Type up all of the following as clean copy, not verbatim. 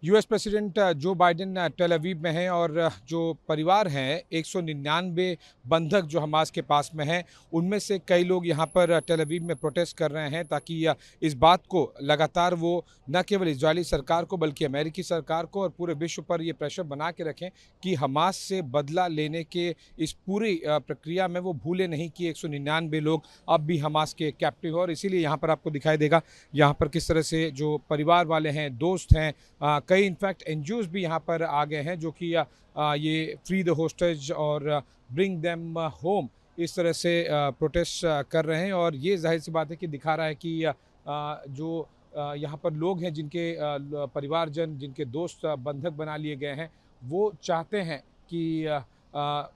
US president Joe Biden Tel Aviv में हैं और जो परिवार हैं 199 बंधक जो हमास के पास में हैं उनमें से कई लोग यहाँ पर टेल अवीव में प्रोटेस्ट कर रहे हैं ताकि इस बात को लगातार वो न केवल इजरायली सरकार को बल्कि अमेरिकी सरकार को और पूरे विश्व पर ये प्रेशर बना के रखें कि हमास से बदला लेने के इस पूरी प्रक्रिया में वो भूले नहीं कि 199 लोग अब भी हमास के कैप्टिव हैं। और इसीलिए यहाँ पर आपको दिखाई देगा यहाँ पर किस तरह से जो परिवार वाले हैं, दोस्त हैं, कई इनफैक्ट एनजीओज भी यहाँ पर आ गए हैं जो कि ये फ्री द होस्टेज और ब्रिंग देम होम इस तरह से प्रोटेस्ट कर रहे हैं। और ये जाहिर सी बात है कि दिखा रहा है कि जो यहाँ पर लोग हैं जिनके परिवारजन, जिनके दोस्त बंधक बना लिए गए हैं, वो चाहते हैं कि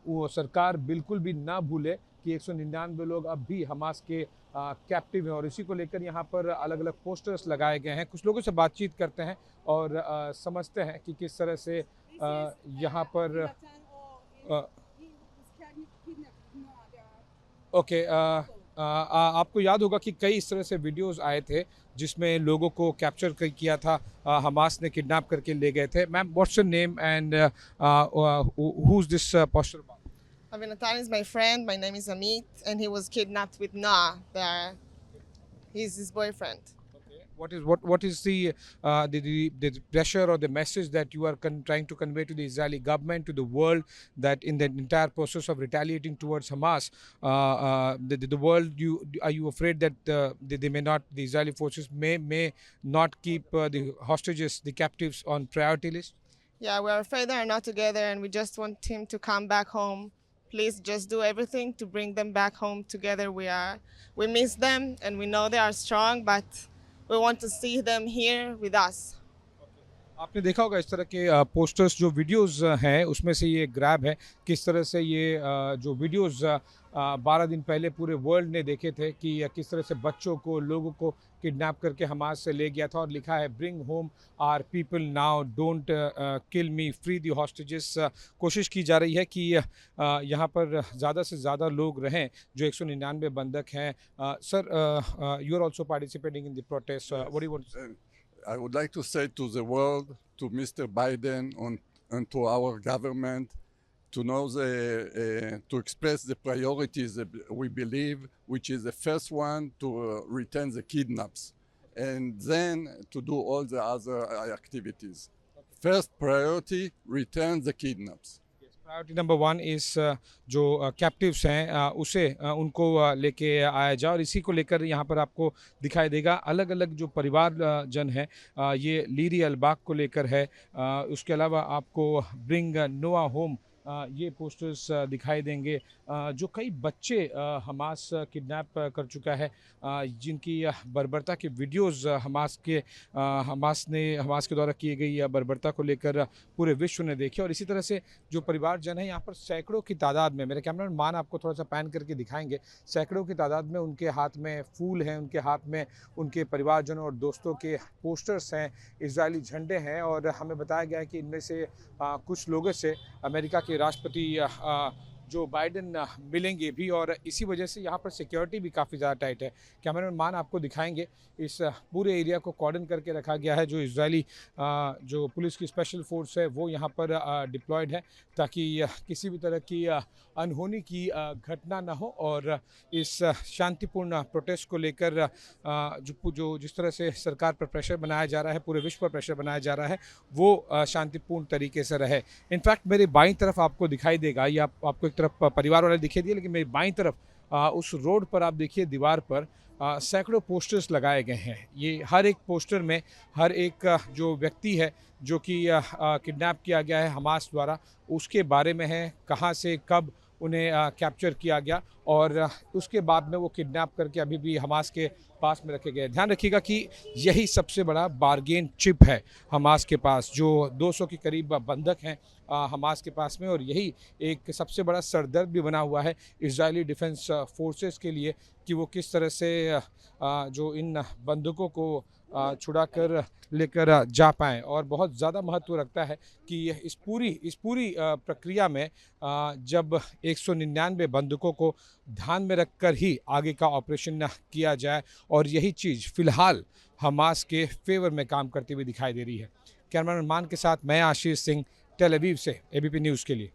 वो सरकार बिल्कुल भी ना भूले कि 199 लोग अब भी हमास के कैप्टिव हैं। और इसी को लेकर यहाँ पर अलग अलग पोस्टर्स लगाए गए हैं। कुछ लोगों से बातचीत करते हैं और समझते हैं कि किस तरह से यहाँ पर ओके आपको याद होगा कि कई इस तरह से वीडियोस आए थे जिसमें लोगों को कैप्चर किया था, हमास ने किडनैप करके ले गए थे। Ma'am, what's your name and who is this poster? Avinatan is my friend. My name is Amit, and he was kidnapped with Noah. He's his boyfriend. What is the pressure or the message that you are trying to convey to the Israeli government, to the world, that in the entire process of retaliating towards Hamas, the world, are you afraid that the Israeli forces may not keep the hostages, the captives, on priority list? Yeah, we're afraid they're not together, and we just want him to come back home. Please just do everything to bring them back home together. We miss them, and we know they are strong, but we want to see them here with us. आपने देखा होगा इस तरह के posters, जो videos हैं उसमें से ये ग्रैब है। किस तरह से ये जो वीडियोस 12 दिन पहले पूरे वर्ल्ड ने देखे थे कि किस तरह से बच्चों को, लोगों को किडनैप करके हमास से ले गया था और लिखा है bring home our people now, don't kill me, free the hostages. कोशिश की जा रही है कि यहाँ पर ज़्यादा से ज़्यादा लोग रहें जो 199 बंधक हैं। Sir, you are also participating in the protest, what do you want? I would like to say to the world, to Mr. Biden, and to our government, to know to express the priorities that we believe, which is the first one to return the kidnaps, and then to do all the other activities. First priority, return the kidnaps. Priority number 1 इस जो captives हैं उसे उनको लेके आया जाए। और इसी को लेकर यहाँ पर आपको दिखाई देगा अलग अलग जो परिवार जन हैं, ये लीरी अलबाग को लेकर है। उसके अलावा आपको ब्रिंग नोआ होम ये पोस्टर्स दिखाई देंगे। जो कई बच्चे हमास किडनैप कर चुका है, जिनकी बर्बरता की वीडियोस हमास के द्वारा की गई बर्बरता को लेकर पूरे विश्व ने देखे। और इसी तरह से जो परिवारजन है यहाँ पर सैकड़ों की तादाद में, मेरे कैमरामैन मान आपको थोड़ा सा पैन करके दिखाएंगे, सैकड़ों की तादाद में उनके हाथ में फूल हैं, उनके हाथ में उनके परिवारजनों और दोस्तों के पोस्टर्स हैं, इजरायली झंडे हैं। और हमें बताया गया है कि इनमें से कुछ लोगों से अमेरिका के राष्ट्रपति जो बाइडेन मिलेंगे भी। और इसी वजह से यहाँ पर सिक्योरिटी भी काफ़ी ज़्यादा टाइट है। कैमरामैन मान आपको दिखाएंगे, इस पूरे एरिया को कॉर्डन करके रखा गया है। जो इजरायली जो पुलिस की स्पेशल फोर्स है वो यहाँ पर डिप्लॉयड है ताकि किसी भी तरह की अनहोनी की घटना ना हो। और इस शांतिपूर्ण प्रोटेस्ट को लेकर जो जिस तरह से सरकार पर प्रेशर बनाया जा रहा है, पूरे विश्व पर प्रेशर बनाया जा रहा है, वो शांतिपूर्ण तरीके से रहे। इनफैक्ट मेरे बाईं तरफ आपको दिखाई देगा, ये आपको एक तरफ परिवार वाले दिखाई दिए, लेकिन मेरी बाईं तरफ उस रोड पर आप देखिए दीवार पर सैकड़ों पोस्टर्स लगाए गए हैं। ये हर एक पोस्टर में हर एक जो व्यक्ति है जो कि किडनैप किया गया है हमास द्वारा, उसके बारे में है, कहाँ से कब उन्हें कैप्चर किया गया और उसके बाद में वो किडनैप करके अभी भी हमास के पास में रखे गए। ध्यान रखिएगा कि यही सबसे बड़ा बार्गेन चिप है हमास के पास, जो 200 के करीब बंधक हैं हमास के पास में। और यही एक सबसे बड़ा सरदर्द भी बना हुआ है इजरायली डिफेंस फोर्सेस के लिए कि वो किस तरह से जो इन बंधकों को छुड़ा कर लेकर जा पाएँ। और बहुत ज़्यादा महत्व रखता है कि इस पूरी प्रक्रिया में जब 199 बंधकों को ध्यान में रखकर ही आगे का ऑपरेशन किया जाए। और यही चीज़ फ़िलहाल हमास के फेवर में काम करती हुई दिखाई दे रही है। कैमरामैन मान के साथ मैं आशीष सिंह, टेल अवीव से एबीपी न्यूज़ के लिए।